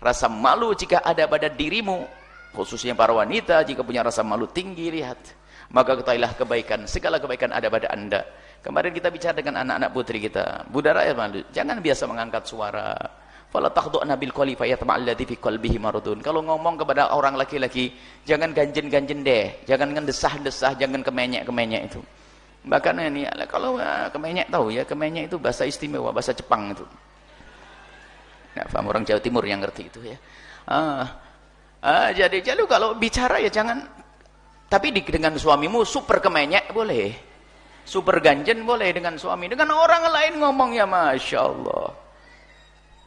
Rasa malu jika ada pada dirimu, khususnya para wanita, jika punya rasa malu tinggi, lihat, maka ketahuilah kebaikan, segala kebaikan ada pada anda. Kemarin kita bicara dengan anak-anak putri kita, budara ya malu, jangan biasa mengangkat suara. Fala takhdu'na bil qawli fayatma'alladzi fi qalbihi maradun. Kalau ngomong kepada orang laki-laki, jangan ganjen-ganjen deh, jangan ngendesah-desah, jangan kemenyek-kemenyek itu. Bahkan ini kalau kemenyek, tahu ya, kemenyek itu bahasa istimewa, bahasa Jepang itu. Nggak paham orang Jawa Timur yang ngerti itu ya. Jadi kalau bicara ya jangan, tapi dengan suamimu super kemenyek boleh, super ganjen boleh dengan suami, dengan orang lain ngomong ya Masya Allah.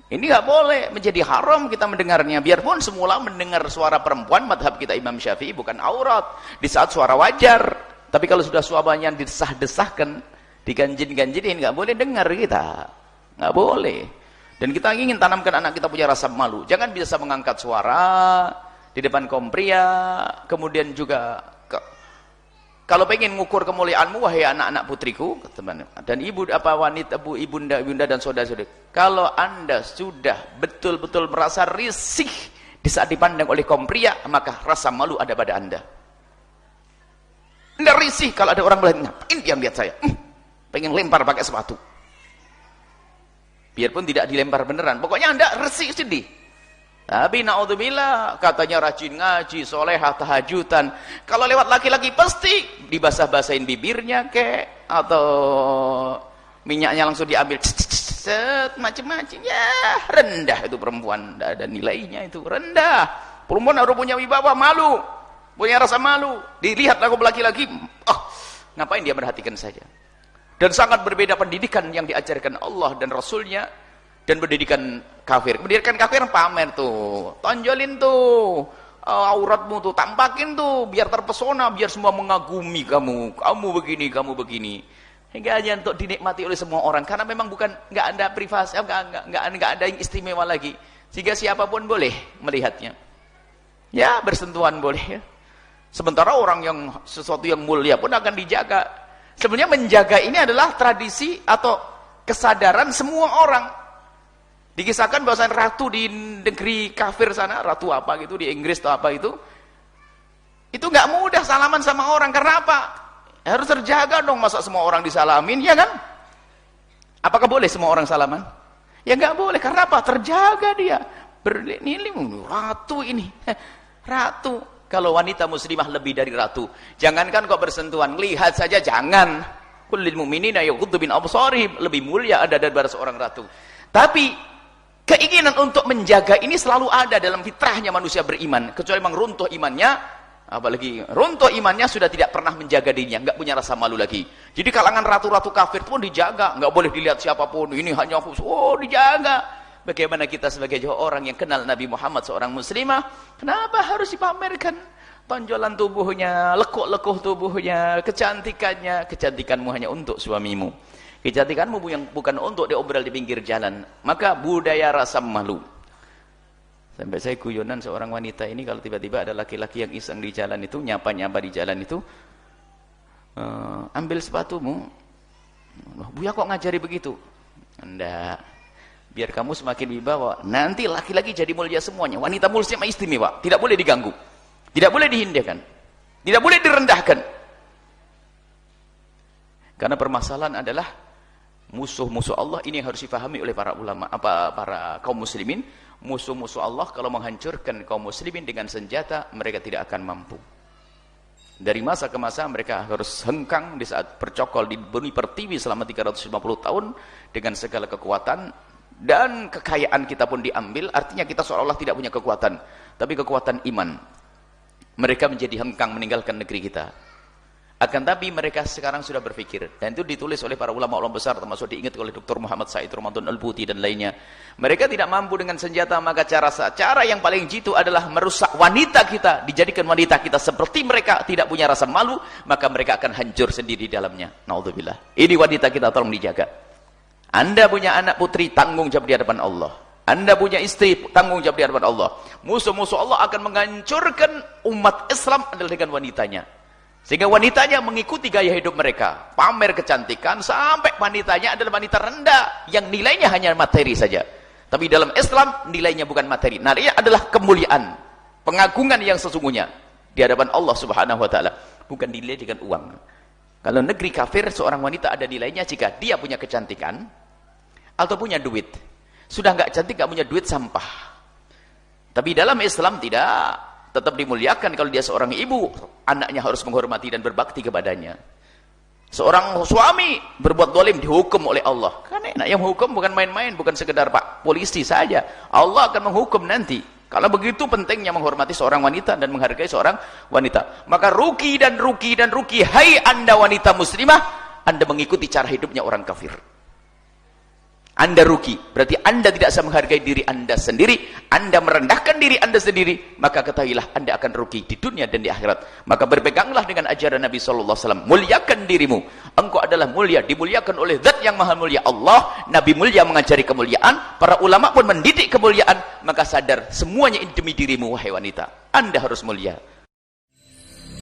Ini nggak boleh, menjadi haram kita mendengarnya. Biarpun semula mendengar suara perempuan, madhab kita Imam Syafi'i bukan aurat di saat suara wajar. Tapi kalau sudah suaranya disah-desahkan, diganjin-ganjinin, nggak boleh dengar kita, nggak boleh. Dan kita ingin tanamkan anak kita punya rasa malu. Jangan biasa mengangkat suara di depan kaum pria. Kemudian juga kalau pengen ngukur kemuliaanmu, wahai anak-anak putriku, teman, dan ibu apa wanita, ibunda dan saudara-saudari, kalau anda sudah betul-betul merasa risih di saat dipandang oleh kaum pria, maka rasa malu ada pada anda. Anda risih kalau ada orang melihat, ngapain dia lihat saya? Pengen lempar pakai sepatu. Biarpun tidak dilempar beneran, pokoknya anda risih, sedih. Tapi naudzubillah, katanya rajin ngaji, solehah, tahajudan. Kalau lewat laki-laki pasti dibasah-basahin bibirnya kek, atau minyaknya langsung diambil, macam-macam. Ya rendah itu perempuan, tidak ada nilainya itu, rendah. Perempuan harus punya wibawa, malu, punya rasa malu. Dilihat lagu laki-laki, ngapain dia merhatikan saja. Dan sangat berbeda pendidikan yang diajarkan Allah dan Rasulnya dan pendidikan kafir. Pendidikan kafir pamer tuh, tonjolin tuh, auratmu tuh, tampakin tuh, biar terpesona, biar semua mengagumi kamu begini, kamu begini. Hingga aja untuk dinikmati oleh semua orang, karena memang bukan, nggak ada privasi, nggak ada yang istimewa lagi, sehingga siapapun boleh melihatnya. Ya bersentuhan boleh ya. Sementara orang yang sesuatu yang mulia pun akan dijaga. Sebenarnya menjaga ini adalah tradisi atau kesadaran semua orang. Dikisahkan bahwa ratu di negeri kafir sana, ratu apa gitu, di Inggris atau apa itu nggak mudah salaman sama orang. Karena apa? Harus terjaga dong, masa semua orang disalamin, ya kan? Apakah boleh semua orang salaman? Ya nggak boleh, karena apa? Terjaga dia. Ratu ini, ratu. Kalau wanita muslimah lebih dari ratu. Jangankan kok bersentuhan, lihat saja jangan. Kullil mu'minina yaghuddu min absarihim, lebih mulia ada daripada seorang ratu. Tapi keinginan untuk menjaga ini selalu ada dalam fitrahnya manusia beriman. Kecuali memang runtuh imannya, apalagi runtuh imannya sudah tidak pernah menjaga dirinya, nggak punya rasa malu lagi. Jadi kalangan ratu-ratu kafir pun dijaga, nggak boleh dilihat siapapun. Ini hanya khusus, dijaga. Bagaimana kita sebagai orang yang kenal Nabi Muhammad seorang muslimah, kenapa harus dipamerkan tonjolan tubuhnya, lekuk-lekuk tubuhnya, kecantikannya? Kecantikanmu hanya untuk suamimu. Kecantikanmu yang bukan untuk diobral di pinggir jalan. Maka budaya rasa malu. Sampai saya guyonan seorang wanita ini, kalau tiba-tiba ada laki-laki yang iseng di jalan itu, nyapa-nyapa di jalan itu, ambil sepatumu. Buya kok ngajari begitu? Enggak. Biar kamu semakin wibawa. Nanti laki-laki jadi mulia semuanya. Wanita mulia istimewa. Tidak boleh diganggu. Tidak boleh dihindarkan. Tidak boleh direndahkan. Karena permasalahan adalah musuh-musuh Allah ini yang harus difahami oleh para ulama, para kaum muslimin. Musuh-musuh Allah kalau menghancurkan kaum muslimin dengan senjata, mereka tidak akan mampu. Dari masa ke masa mereka harus hengkang di saat bercokol di bumi pertiwi selama 350 tahun dengan segala kekuatan, dan kekayaan kita pun diambil. Artinya kita seolah-olah tidak punya kekuatan, tapi kekuatan iman. Mereka menjadi hengkang meninggalkan negeri kita. Akan tapi mereka sekarang sudah berpikir, dan itu ditulis oleh para ulama-ulama besar, termasuk diingat oleh Dr. Muhammad Said Ramadan Al-Buti dan lainnya. Mereka tidak mampu dengan senjata, maka cara yang paling jitu adalah merusak wanita kita, dijadikan wanita kita seperti mereka, tidak punya rasa malu, maka mereka akan hancur sendiri di dalamnya. Naudzubillah. Ini wanita kita tolong dijaga. Anda punya anak putri, tanggung jawab di hadapan Allah. Anda punya istri, tanggung jawab di hadapan Allah. Musuh-musuh Allah akan menghancurkan umat Islam adalah dengan wanitanya. Sehingga wanitanya mengikuti gaya hidup mereka, pamer kecantikan, sampai wanitanya adalah wanita rendah yang nilainya hanya materi saja. Tapi dalam Islam nilainya bukan materi, nilainya adalah kemuliaan, pengagungan yang sesungguhnya di hadapan Allah Subhanahu wa taala, bukan dinilai dengan uang. Kalau negeri kafir, seorang wanita ada nilainya jika dia punya kecantikan atau punya duit. Sudah nggak cantik, nggak punya duit, sampah. Tapi dalam Islam tidak, tetap dimuliakan. Kalau dia seorang ibu, anaknya harus menghormati dan berbakti kepadanya. Seorang suami berbuat dolim dihukum oleh Allah. Kan enak, yang menghukum bukan main-main, bukan sekedar pak polisi saja. Allah akan menghukum nanti. Kalau begitu pentingnya menghormati seorang wanita dan menghargai seorang wanita. Maka rugi dan rugi dan rugi. Hai Anda wanita muslimah, Anda mengikuti cara hidupnya orang kafir. Anda rugi, berarti Anda tidak bisa menghargai diri Anda sendiri, Anda merendahkan diri Anda sendiri, maka ketahuilah Anda akan rugi di dunia dan di akhirat. Maka berpeganglah dengan ajaran Nabi SAW, muliakan dirimu, engkau adalah mulia, dimuliakan oleh Zat yang maha mulia Allah. Nabi mulia mengajari kemuliaan, para ulama pun mendidik kemuliaan. Maka sadar, semuanya ini demi dirimu wahai wanita, Anda harus mulia.